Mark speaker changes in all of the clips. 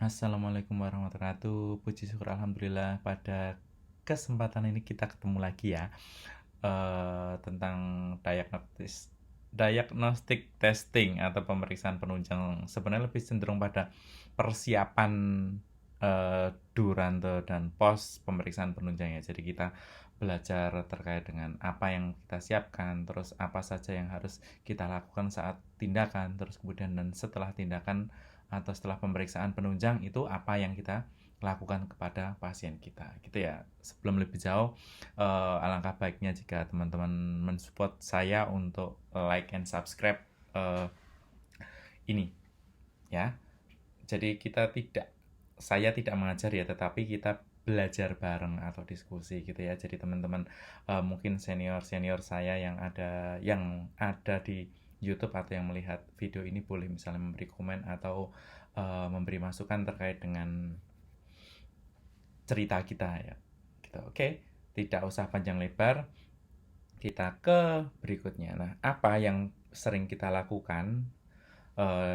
Speaker 1: Assalamualaikum warahmatullahi wabarakatuh. Puji syukur alhamdulillah pada kesempatan ini kita ketemu lagi ya tentang diagnostic testing atau pemeriksaan penunjang. Sebenarnya lebih cenderung pada persiapan durante dan pos pemeriksaan penunjang ya. Jadi kita belajar terkait dengan apa yang kita siapkan, terus apa saja yang harus kita lakukan saat tindakan, terus kemudian dan setelah tindakan atau setelah pemeriksaan penunjang itu apa yang kita lakukan kepada pasien kita gitu ya. Sebelum lebih jauh, alangkah baiknya jika teman-teman mensupport saya untuk like and subscribe ini ya. Jadi saya tidak mengajar ya, tetapi kita belajar bareng atau diskusi gitu ya. Jadi teman-teman mungkin senior saya yang ada di YouTube atau yang melihat video ini boleh misalnya memberi komen atau memberi masukan terkait dengan cerita kita ya. Gitu. Oke, tidak usah panjang lebar. Kita ke berikutnya. Nah, apa yang sering kita lakukan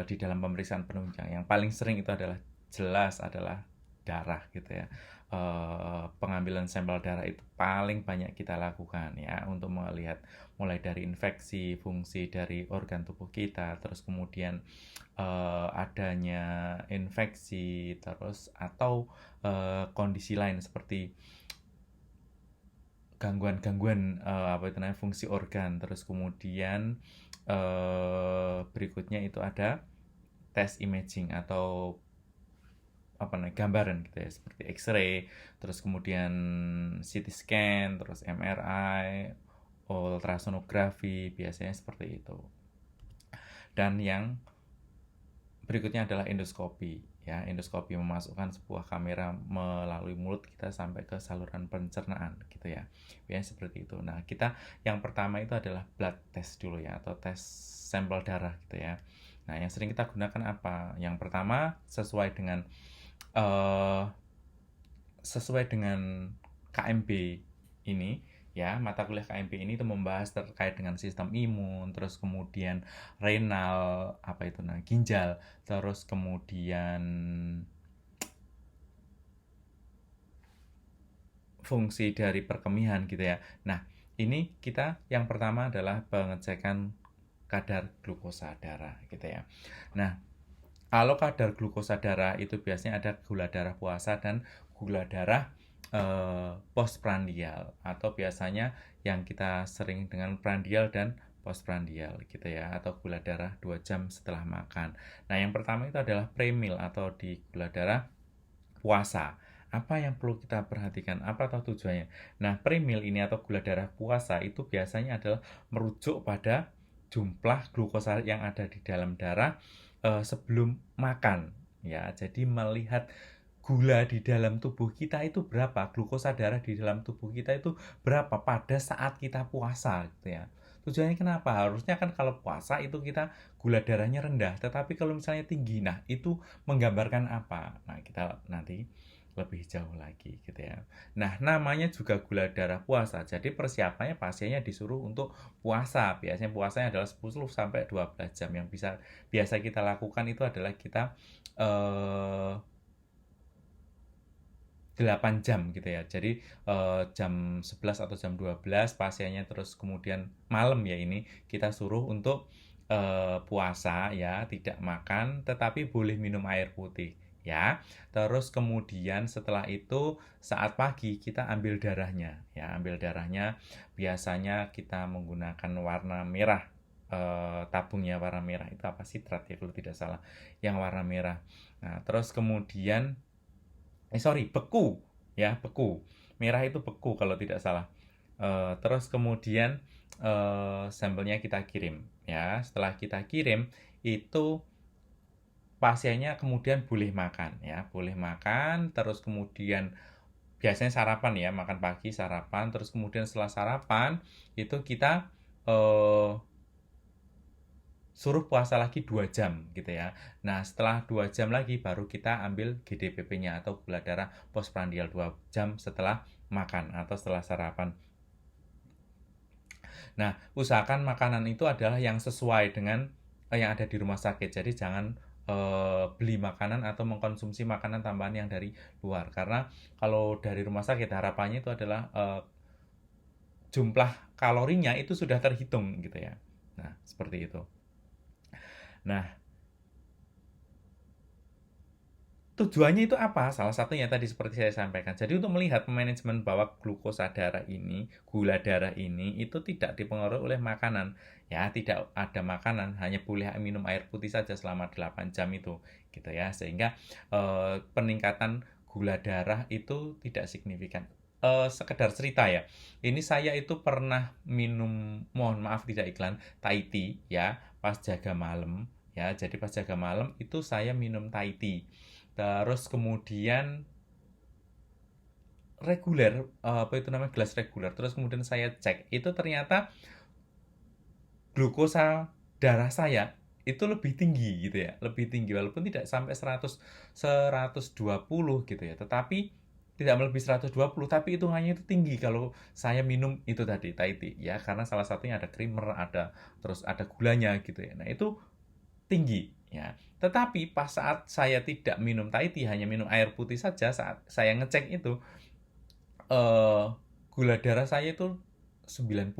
Speaker 1: di dalam pemeriksaan penunjang? Yang paling sering itu jelas adalah darah gitu ya. Pengambilan sampel darah itu paling banyak kita lakukan ya untuk melihat mulai dari infeksi, fungsi dari organ tubuh kita, terus kemudian adanya infeksi, terus atau kondisi lain seperti gangguan-gangguan fungsi organ. Terus kemudian berikutnya itu ada tes imaging atau gambaran gitu ya, seperti X-ray, terus kemudian CT scan, terus MRI, ultrasonografi, biasanya seperti itu. Dan yang berikutnya adalah endoskopi ya. Endoskopi memasukkan sebuah kamera melalui mulut kita sampai ke saluran pencernaan gitu ya. Biasanya seperti itu. Nah, kita yang pertama itu adalah blood test dulu ya, atau tes sampel darah gitu ya. Nah, yang sering kita gunakan apa? Yang pertama sesuai dengan KMB ini ya, mata kuliah KMB ini itu membahas terkait dengan sistem imun, terus kemudian renal, ginjal, terus kemudian fungsi dari perkemihan gitu ya. Nah, ini kita yang pertama adalah pengecekan kadar glukosa darah gitu ya. Nah, kalau kadar glukosa darah itu biasanya ada gula darah puasa dan gula darah postprandial, atau biasanya yang kita sering dengan prandial dan postprandial gitu ya, atau gula darah 2 jam setelah makan. Nah, yang pertama itu adalah premil atau di gula darah puasa. Apa yang perlu kita perhatikan? Apa atau tujuannya? Nah, premil ini atau gula darah puasa itu biasanya adalah merujuk pada jumlah glukosa yang ada di dalam darah sebelum makan ya. Jadi melihat gula di dalam tubuh kita itu berapa, glukosa darah di dalam tubuh kita itu berapa pada saat kita puasa gitu ya. Tujuannya kenapa? Harusnya kan kalau puasa itu kita gula darahnya rendah, tetapi kalau misalnya tinggi, nah itu menggambarkan apa? Nah, kita nanti lebih jauh lagi gitu ya. Nah, namanya juga gula darah puasa. Jadi persiapannya pasiennya disuruh untuk puasa. Biasanya puasanya adalah 10 sampai 12 jam. Yang biasa kita lakukan itu adalah kita 8 jam gitu ya. Jadi jam 11 atau jam 12 pasiennya, terus kemudian malam ya, ini kita suruh untuk puasa ya, tidak makan tetapi boleh minum air putih ya. Terus kemudian setelah itu saat pagi kita ambil darahnya ya, biasanya kita menggunakan warna merah. Tabungnya warna merah itu apa, sitrat ya kalau tidak salah, yang warna merah. Nah, terus kemudian beku ya, beku merah itu beku kalau tidak salah. Terus kemudian sampelnya kita kirim ya. Setelah kita kirim itu pasiennya kemudian boleh makan ya, boleh makan. Terus kemudian biasanya sarapan ya, makan pagi, sarapan, terus kemudian setelah sarapan itu kita suruh puasa lagi 2 jam gitu ya. Nah, setelah 2 jam lagi baru kita ambil GDPP-nya atau gula darah postprandial 2 jam setelah makan atau setelah sarapan. Nah, usahakan makanan itu adalah yang sesuai dengan yang ada di rumah sakit. Jadi jangan beli makanan atau mengkonsumsi makanan tambahan yang dari luar. Karena kalau dari rumah sakit harapannya itu adalah jumlah kalorinya itu sudah terhitung gitu ya. Nah, seperti itu. Nah, tujuannya itu apa? Salah satunya tadi seperti saya sampaikan. Jadi untuk melihat manajemen bahwa glukosa darah ini, gula darah ini itu tidak dipengaruhi oleh makanan. Ya, tidak ada makanan, hanya boleh minum air putih saja selama 8 jam itu, gitu ya. Sehingga peningkatan gula darah itu tidak signifikan. Sekedar cerita ya. Ini saya itu pernah minum, mohon maaf tidak iklan, Thai tea ya, pas jaga malam ya. Jadi pas jaga malam itu saya minum Thai tea. Terus kemudian reguler, apa itu namanya, gelas reguler. Terus kemudian saya cek, itu ternyata glukosa darah saya itu lebih tinggi gitu ya, lebih tinggi walaupun tidak sampai 120 gitu ya, tetapi tidak melebihi 120, tapi hitungannya itu tinggi kalau saya minum itu tadi Thai tea ya, karena salah satunya ada creamer, terus ada gulanya gitu ya. Nah, itu tinggi ya. Tetapi pas saat saya tidak minum Thai tea, hanya minum air putih saja, saat saya ngecek itu gula darah saya itu 90,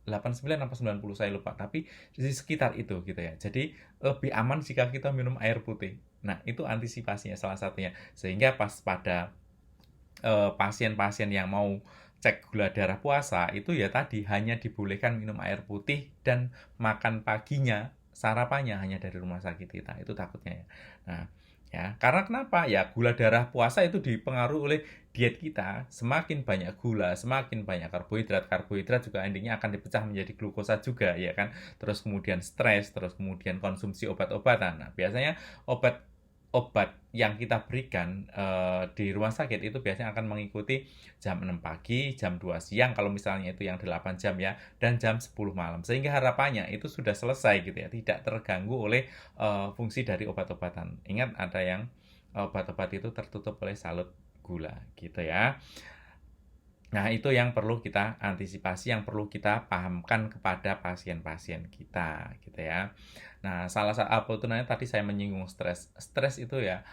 Speaker 1: 89 apa 90 saya lupa, tapi di sekitar itu gitu ya. Jadi lebih aman jika kita minum air putih. Nah, itu antisipasinya salah satunya. Sehingga pas pada pasien-pasien yang mau cek gula darah puasa itu ya tadi hanya dibolehkan minum air putih dan makan paginya sarapannya hanya dari rumah sakit kita, itu takutnya ya. Nah, ya karena kenapa ya, gula darah puasa itu dipengaruhi oleh diet kita. Semakin banyak gula, semakin banyak karbohidrat juga endingnya akan dipecah menjadi glukosa juga ya kan. Terus kemudian stres, terus kemudian konsumsi obat-obatan. Nah, biasanya obat yang kita berikan di rumah sakit itu biasanya akan mengikuti jam 6 pagi, jam 2 siang kalau misalnya itu yang 8 jam ya, dan jam 10 malam. Sehingga harapannya itu sudah selesai gitu ya, tidak terganggu oleh fungsi dari obat-obatan. Ingat ada yang obat-obat itu tertutup oleh salut gula gitu ya. Nah, itu yang perlu kita antisipasi, yang perlu kita pahamkan kepada pasien-pasien kita, gitu ya. Nah, salah satu apa itu namanya tadi saya menyinggung stres. Stres itu ya,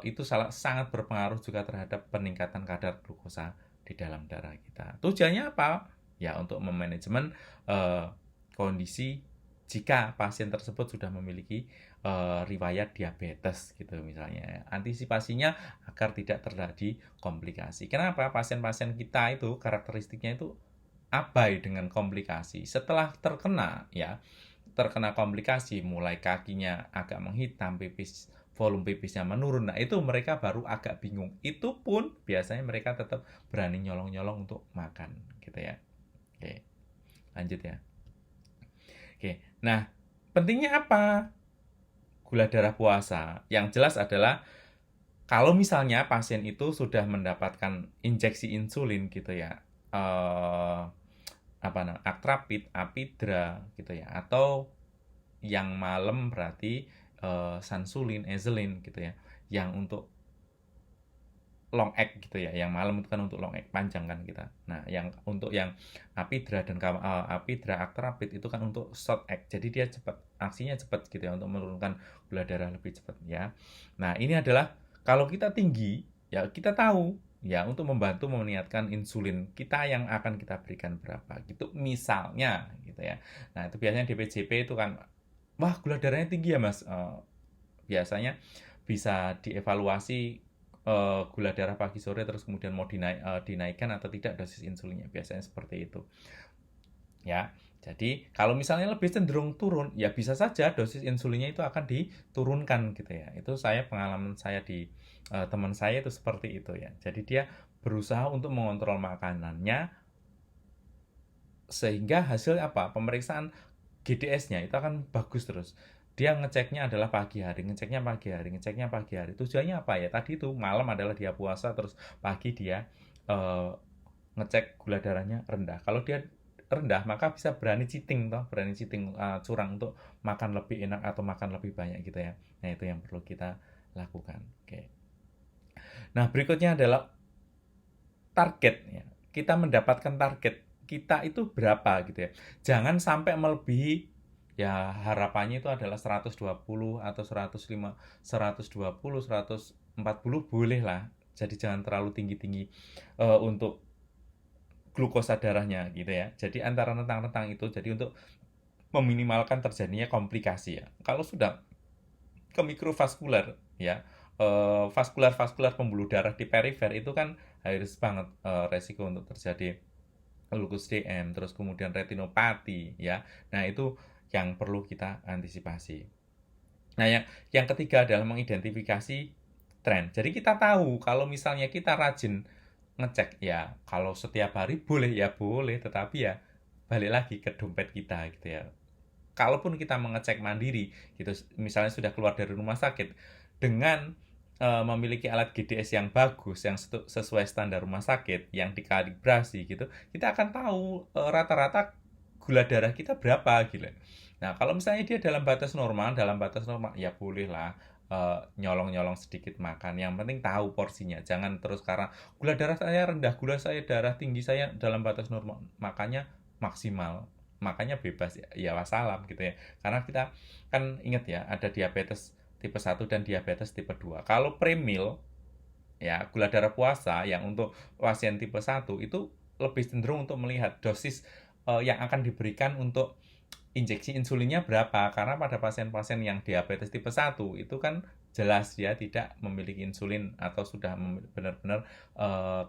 Speaker 1: itu sangat berpengaruh juga terhadap peningkatan kadar glukosa di dalam darah kita. Tujuannya apa? Ya, untuk memanajemen kondisi jika pasien tersebut sudah memiliki riwayat diabetes gitu misalnya. Antisipasinya agar tidak terjadi komplikasi. Kenapa? Pasien-pasien kita itu karakteristiknya itu abai dengan komplikasi. Setelah terkena komplikasi, mulai kakinya agak menghitam, volume pipisnya menurun. Nah, itu mereka baru agak bingung. Itu pun biasanya mereka tetap berani nyolong-nyolong untuk makan, gitu ya. Oke, lanjut ya. Oke, nah pentingnya apa? Gula darah puasa. Yang jelas adalah kalau misalnya pasien itu sudah mendapatkan injeksi insulin gitu ya, apa namanya, Actrapid, Apidra gitu ya, atau yang malam berarti Sansulin, Ezelin gitu ya, yang untuk long act gitu ya, yang malam itu kan untuk long act panjang kan kita. Nah, yang untuk yang Apidra dan Apidra Actrapid itu kan untuk short act, jadi dia cepat, aksinya cepat gitu ya, untuk menurunkan gula darah lebih cepat ya. Nah, ini adalah kalau kita tinggi ya kita tahu ya, untuk membantu meniatkan insulin kita yang akan kita berikan berapa gitu misalnya gitu ya. Nah, itu biasanya DPJP itu kan, wah gula darahnya tinggi ya mas. Biasanya bisa dievaluasi gula darah pagi sore, terus kemudian mau dinaikkan atau tidak dosis insulinnya, biasanya seperti itu ya. Jadi kalau misalnya lebih cenderung turun ya bisa saja dosis insulinnya itu akan diturunkan gitu ya. Itu pengalaman saya di teman saya itu seperti itu ya. Jadi dia berusaha untuk mengontrol makanannya sehingga hasil apa, pemeriksaan GDS-nya itu akan bagus terus. Dia ngeceknya adalah pagi hari, ngeceknya pagi hari, ngeceknya pagi hari. Tujuannya apa ya? Tadi itu malam adalah dia puasa, terus pagi dia ngecek gula darahnya rendah. Kalau dia rendah, maka bisa berani cheating curang untuk makan lebih enak atau makan lebih banyak gitu ya. Nah, itu yang perlu kita lakukan. Oke. Nah, berikutnya adalah target ya. Kita mendapatkan target kita itu berapa gitu ya. Jangan sampai melebihi ya harapannya itu adalah 120 atau 105, 120, 140 boleh lah. Jadi jangan terlalu tinggi-tinggi untuk glukosa darahnya gitu ya. Jadi antara rentang-rentang itu jadi untuk meminimalkan terjadinya komplikasi ya. Kalau sudah ke mikrovaskular ya, vaskular pembuluh darah di perifer itu kan harus banget resiko untuk terjadi lupus DM, terus kemudian retinopati ya. Nah, itu yang perlu kita antisipasi. Nah, yang ketiga adalah mengidentifikasi tren. Jadi kita tahu kalau misalnya kita rajin ngecek ya, kalau setiap hari boleh ya boleh, tetapi ya balik lagi ke dompet kita gitu ya. Kalaupun kita mengecek mandiri gitu, misalnya sudah keluar dari rumah sakit dengan memiliki alat GDS yang bagus, yang sesuai standar rumah sakit, yang dikalibrasi gitu, kita akan tahu rata-rata gula darah kita berapa gitu. Nah, kalau misalnya dia dalam batas normal ya bolehlah nyolong-nyolong sedikit makan. Yang penting tahu porsinya. Jangan terus karena gula darah saya rendah, gula saya darah tinggi, saya dalam batas normal, makanya maksimal. Makanya bebas ya wassalam gitu ya. Karena kita kan ingat ya, ada diabetes tipe 1 dan diabetes tipe 2. Kalau premil ya gula darah puasa yang untuk pasien tipe 1 itu lebih cenderung untuk melihat dosis yang akan diberikan untuk injeksi insulinnya berapa, karena pada pasien-pasien yang diabetes tipe 1 itu kan jelas dia tidak memiliki insulin atau sudah benar-benar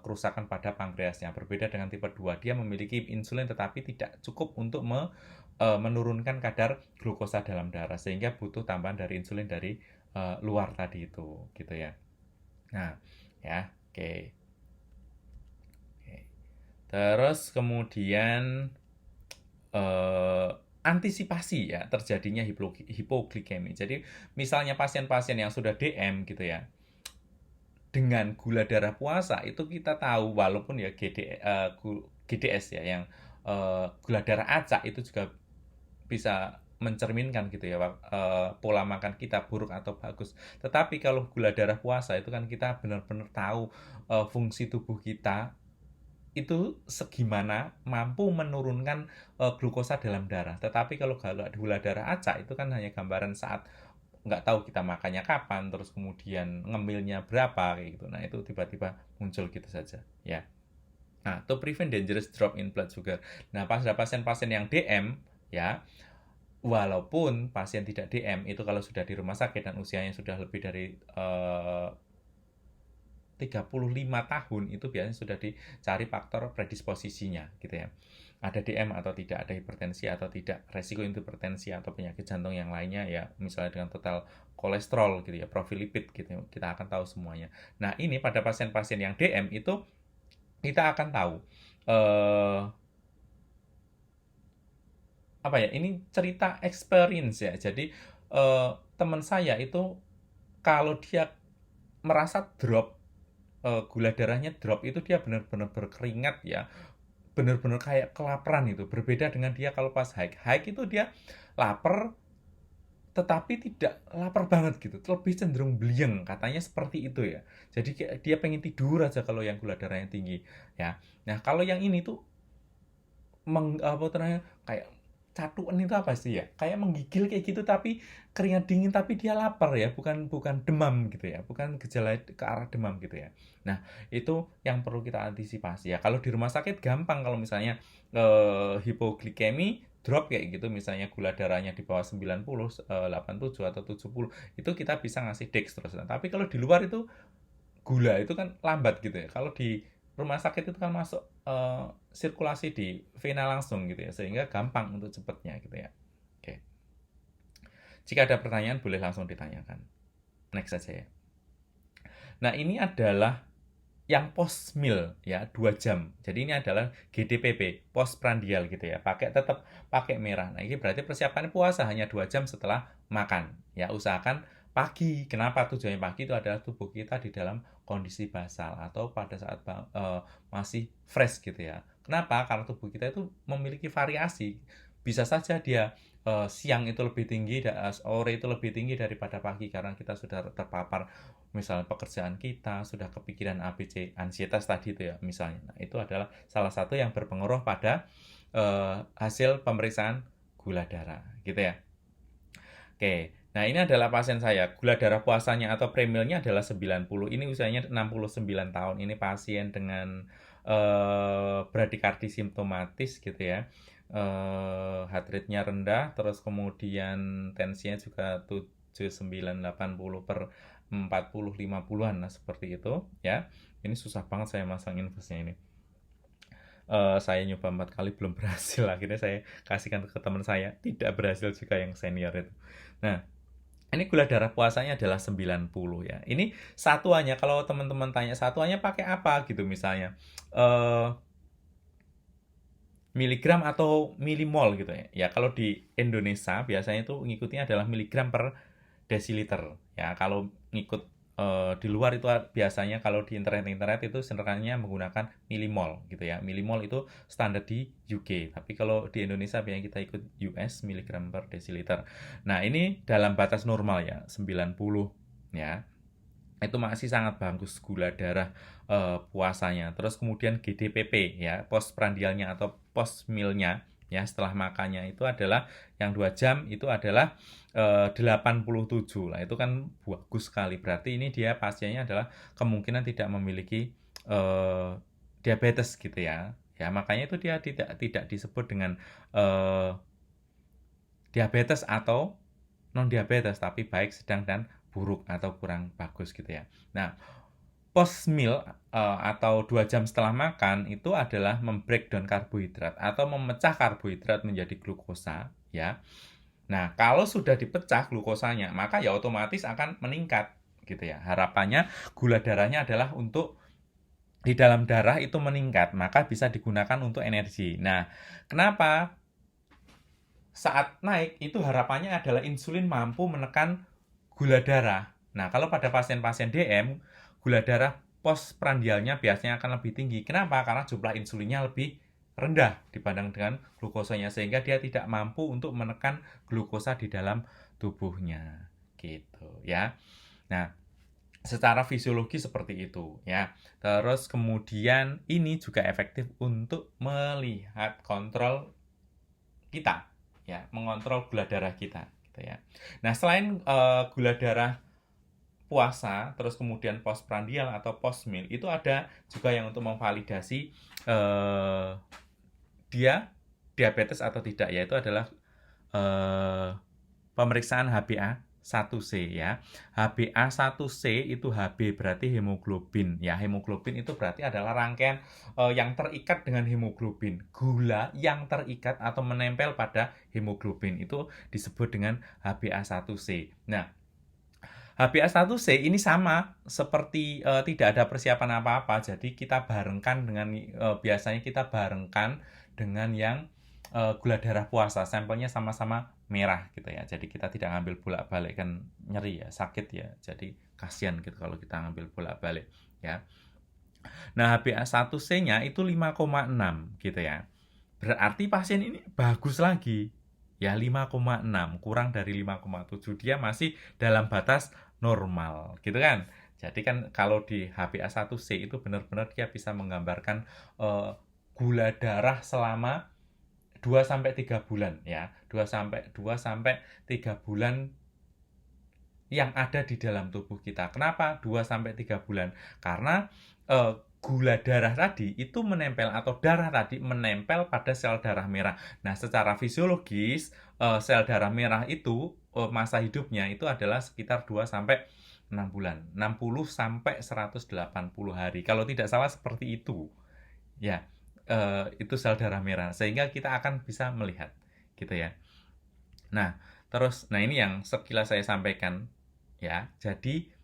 Speaker 1: kerusakan pada pankreasnya. Berbeda dengan tipe 2, dia memiliki insulin tetapi tidak cukup untuk menurunkan kadar glukosa dalam darah sehingga butuh tambahan dari insulin dari luar tadi itu gitu ya. Nah, ya, oke. Oke. Terus kemudian antisipasi ya terjadinya hipoglikemi. Jadi misalnya pasien-pasien yang sudah DM gitu ya, dengan gula darah puasa itu kita tahu walaupun ya GDS ya yang gula darah acak itu juga bisa mencerminkan gitu ya pola makan kita buruk atau bagus. Tetapi kalau gula darah puasa itu kan kita benar-benar tahu fungsi tubuh kita itu segimana mampu menurunkan glukosa dalam darah. Tetapi kalau gula darah acak itu kan hanya gambaran saat nggak tahu kita makannya kapan, terus kemudian ngemilnya berapa kayak gitu. Nah itu tiba-tiba muncul gitu saja ya. Nah, to prevent dangerous drop in blood sugar. Nah, pada pasien-pasien yang DM ya, walaupun pasien tidak DM itu kalau sudah di rumah sakit dan usianya sudah lebih dari 35 tahun itu biasanya sudah dicari faktor predisposisinya gitu ya. Ada DM atau tidak, ada hipertensi atau tidak, resiko hipertensi atau penyakit jantung yang lainnya ya, misalnya dengan total kolesterol gitu ya, profil lipid gitu ya, kita akan tahu semuanya. Nah, ini pada pasien-pasien yang DM itu kita akan tahu apa ya? Ini cerita experience ya. Jadi teman saya itu kalau dia merasa drop gula darahnya drop itu dia benar-benar berkeringat ya, benar-benar kayak kelaparan itu. Berbeda dengan dia kalau pas hike itu dia lapar tetapi tidak lapar banget gitu, lebih cenderung belieng katanya seperti itu ya. Jadi dia pengen tidur aja kalau yang gula darahnya tinggi ya. Nah kalau yang ini tuh apa namanya kayak catuan itu apa sih ya? Kayak menggigil kayak gitu tapi keringat dingin tapi dia lapar ya, bukan bukan demam gitu ya, bukan gejala ke arah demam gitu ya. Nah, itu yang perlu kita antisipasi ya. Kalau di rumah sakit gampang kalau misalnya hipoglikemi drop kayak gitu misalnya gula darahnya di bawah 90, 87 atau 70 itu kita bisa ngasih dextrose. Nah, tapi kalau di luar itu gula itu kan lambat gitu ya. Kalau di rumah sakit itu kan masuk sirkulasi di vena langsung gitu ya, sehingga gampang untuk cepatnya gitu ya. Oke. Jika ada pertanyaan boleh langsung ditanyakan. Next saja ya. Nah, ini adalah yang post meal ya 2 jam. Jadi ini adalah GDPP, postprandial gitu ya. Tetap pakai merah. Nah, ini berarti persiapan puasa hanya 2 jam setelah makan. Ya, usahakan pagi. Kenapa tujuannya pagi? Itu adalah tubuh kita di dalam kondisi basal atau pada saat masih fresh gitu ya. Kenapa? Karena tubuh kita itu memiliki variasi. Bisa saja dia siang itu lebih tinggi, sore itu lebih tinggi daripada pagi karena kita sudah terpapar misalnya pekerjaan kita, sudah kepikiran ABC, ansietas tadi itu ya misalnya. Nah, itu adalah salah satu yang berpengaruh pada hasil pemeriksaan gula darah, gitu ya. Oke, nah ini adalah pasien saya. Gula darah puasanya atau premilnya adalah 90. Ini usianya 69 tahun. Ini pasien dengan bradikardi simptomatis gitu ya. Heart rate-nya rendah, terus kemudian tensinya juga 79 80 per 40 50-an, nah seperti itu ya. Ini susah banget saya masang infusnya ini. Saya nyoba 4 kali belum berhasil, akhirnya saya kasihkan ke teman saya, tidak berhasil juga yang senior itu. Nah, ini gula darah puasanya adalah 90 ya. Ini satuannya, kalau teman-teman tanya satuannya pakai apa gitu misalnya. Miligram atau milimol gitu ya. Ya kalau di Indonesia biasanya itu ngikutnya adalah miligram per desiliter. Ya kalau ngikut di luar itu biasanya kalau di internet itu sebenarnya menggunakan milimol gitu ya. Milimol itu standar di UK, tapi kalau di Indonesia biasanya kita ikut US, miligram per desiliter. Nah, ini dalam batas normal ya, 90 ya. Itu masih sangat bagus gula darah puasanya. Terus kemudian GDPP ya, postprandialnya atau postmealnya ya setelah makannya itu adalah yang 2 jam itu adalah 87. Lah itu kan bagus sekali. Berarti ini dia pasiennya adalah kemungkinan tidak memiliki diabetes gitu ya. Ya, makanya itu dia tidak disebut dengan diabetes atau non diabetes, tapi baik, sedang dan buruk atau kurang bagus gitu ya. Nah, post meal atau 2 jam setelah makan itu adalah membreakdown karbohidrat atau memecah karbohidrat menjadi glukosa ya. Nah, kalau sudah dipecah glukosanya, maka ya otomatis akan meningkat gitu ya. Harapannya gula darahnya adalah untuk di dalam darah itu meningkat, maka bisa digunakan untuk energi. Nah, kenapa saat naik itu harapannya adalah insulin mampu menekan gula darah. Nah, kalau pada pasien-pasien DM, gula darah postprandialnya biasanya akan lebih tinggi. Kenapa? Karena jumlah insulinnya lebih rendah dibanding dengan glukosanya, sehingga dia tidak mampu untuk menekan glukosa di dalam tubuhnya. Gitu ya. Nah, secara fisiologi seperti itu ya. Terus kemudian ini juga efektif untuk melihat kontrol kita ya, mengontrol gula darah kita gitu ya. Nah, selain gula darah puasa, terus kemudian postprandial atau post meal, itu ada juga yang untuk memvalidasi dia diabetes atau tidak, yaitu adalah pemeriksaan HbA1c ya. HbA1c itu Hb berarti hemoglobin ya. Hemoglobin itu berarti adalah rangkaian yang terikat dengan hemoglobin. Gula yang terikat atau menempel pada hemoglobin itu disebut dengan HbA1c. Nah, HbA1c ini sama seperti tidak ada persiapan apa-apa. Jadi kita barengkan dengan biasanya kita barengkan dengan yang gula darah puasa. Sampelnya sama-sama merah gitu ya. Jadi kita tidak ngambil bolak-balik, kan nyeri ya, sakit ya. Jadi kasihan gitu kalau kita ngambil bolak-balik ya. Nah, HbA1c-nya itu 5,6 gitu ya. Berarti pasien ini bagus lagi. Ya 5,6, kurang dari 5,7. Dia masih dalam batas normal gitu kan. Jadi kan kalau di HbA1c itu benar-benar dia bisa menggambarkan gula darah selama 2 sampai 3 bulan ya. 2 sampai 3 bulan yang ada di dalam tubuh kita. Kenapa 2 sampai 3 bulan? Karena gula darah tadi itu menempel, atau darah tadi menempel pada sel darah merah. Nah, secara fisiologis sel darah merah itu masa hidupnya itu adalah sekitar 2 sampai 6 bulan. 60 sampai 180 hari. Kalau tidak salah seperti itu. Ya, itu sel darah merah, sehingga kita akan bisa melihat gitu ya. Nah, terus ini yang sekilas saya sampaikan ya. Jadi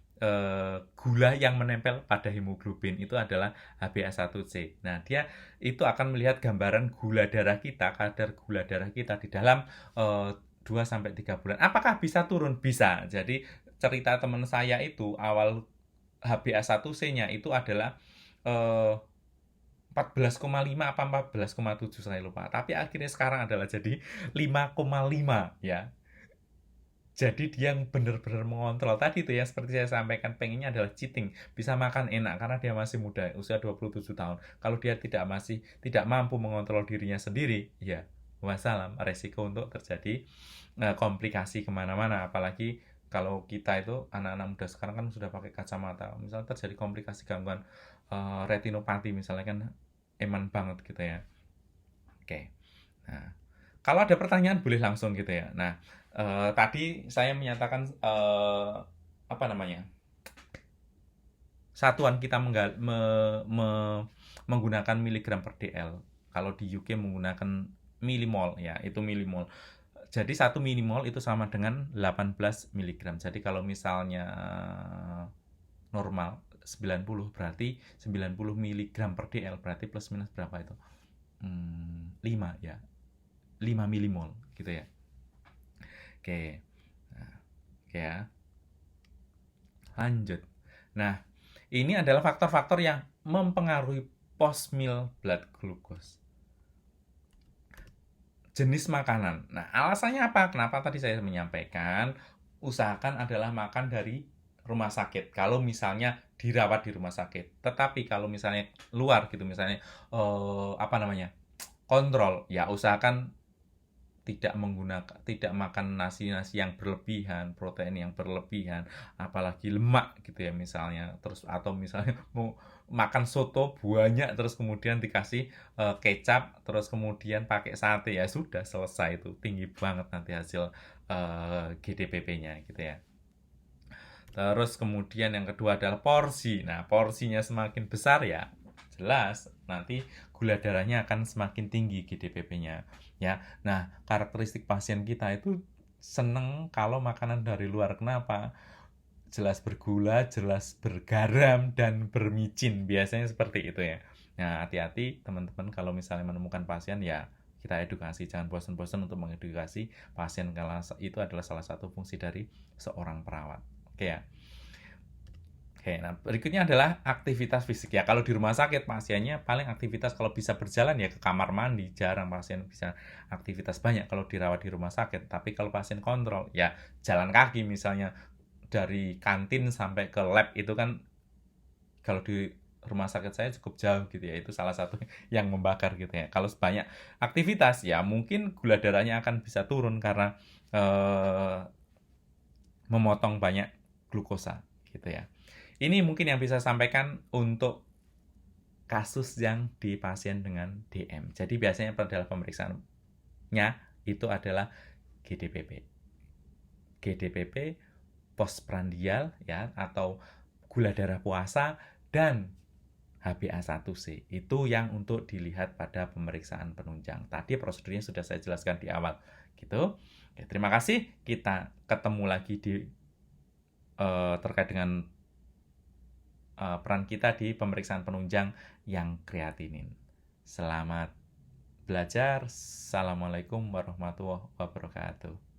Speaker 1: gula yang menempel pada hemoglobin itu adalah HbA1c. Nah, dia itu akan melihat gambaran gula darah kita, kadar gula darah kita di dalam 2 sampai 3 bulan. Apakah bisa turun? Bisa. Jadi cerita teman saya itu awal HbA1c-nya itu adalah 14,5 apa 14,7 saya lupa. Tapi akhirnya sekarang adalah jadi 5,5 ya. Jadi dia yang benar-benar mengontrol. Tadi itu ya seperti saya sampaikan, pengennya adalah cheating, bisa makan enak karena dia masih muda, usia 27 tahun. Kalau dia tidak mampu mengontrol dirinya sendiri, ya wassalam, resiko untuk terjadi komplikasi kemana-mana. Apalagi kalau kita itu anak-anak muda sekarang kan sudah pakai kacamata, misalnya terjadi komplikasi gangguan retinopati misalnya kan eman banget gitu ya. Oke. Nah, kalau ada pertanyaan boleh langsung gitu ya. Nah, tadi saya menyatakan apa namanya? Satuan kita menggunakan miligram per dl. Kalau di UK menggunakan milimol ya, itu milimol. Jadi 1 milimol itu sama dengan 18 miligram. Jadi kalau misalnya normal 90 berarti 90 miligram per dl berarti plus minus berapa itu? 5 ya. 5 milimol gitu ya. Oke. Nah, oke ya. Lanjut. Nah, ini adalah faktor-faktor yang mempengaruhi post meal blood glucose. Jenis makanan. Nah, alasannya apa? Kenapa tadi saya menyampaikan usahakan adalah makan dari rumah sakit. Kalau misalnya dirawat di rumah sakit. Tetapi kalau misalnya luar gitu, misalnya apa namanya? Kontrol, ya usahakan tidak makan nasi-nasi yang berlebihan, protein yang berlebihan, apalagi lemak gitu ya misalnya. Terus atau misalnya mau makan soto banyak terus kemudian dikasih kecap terus kemudian pakai sate, ya sudah selesai, itu tinggi banget nanti hasil GDPP-nya gitu ya. Terus kemudian yang kedua adalah porsi. Nah, porsinya semakin besar ya jelas nanti gula darahnya akan semakin tinggi GDPP-nya ya. Nah, karakteristik pasien kita itu seneng kalau makanan dari luar. Kenapa? Jelas bergula, jelas bergaram, dan bermicin. Biasanya seperti itu ya. Nah, hati-hati teman-teman kalau misalnya menemukan pasien ya kita edukasi. Jangan bosan-bosan untuk mengedukasi pasien karena itu adalah salah satu fungsi dari seorang perawat. Oke ya. Oke, nah berikutnya adalah aktivitas fisik ya. Kalau di rumah sakit pasiennya paling aktivitas kalau bisa berjalan ya ke kamar mandi. Jarang pasien bisa aktivitas banyak kalau dirawat di rumah sakit. Tapi kalau pasien kontrol ya jalan kaki misalnya dari kantin sampai ke lab itu kan kalau di rumah sakit saya cukup jauh gitu ya. Itu salah satu yang membakar gitu ya. Kalau sebanyak aktivitas ya mungkin gula darahnya akan bisa turun karena memotong banyak glukosa gitu ya. Ini mungkin yang bisa sampaikan untuk kasus yang di pasien dengan DM. Jadi biasanya pada pemeriksaannya itu adalah GDPP. GDPP postprandial ya atau gula darah puasa dan HbA1c. Itu yang untuk dilihat pada pemeriksaan penunjang. Tadi prosedurnya sudah saya jelaskan di awal gitu. Oke, terima kasih. Kita ketemu lagi di terkait dengan peran kita di pemeriksaan penunjang yang kreatinin. Selamat belajar. Assalamualaikum warahmatullahi wabarakatuh.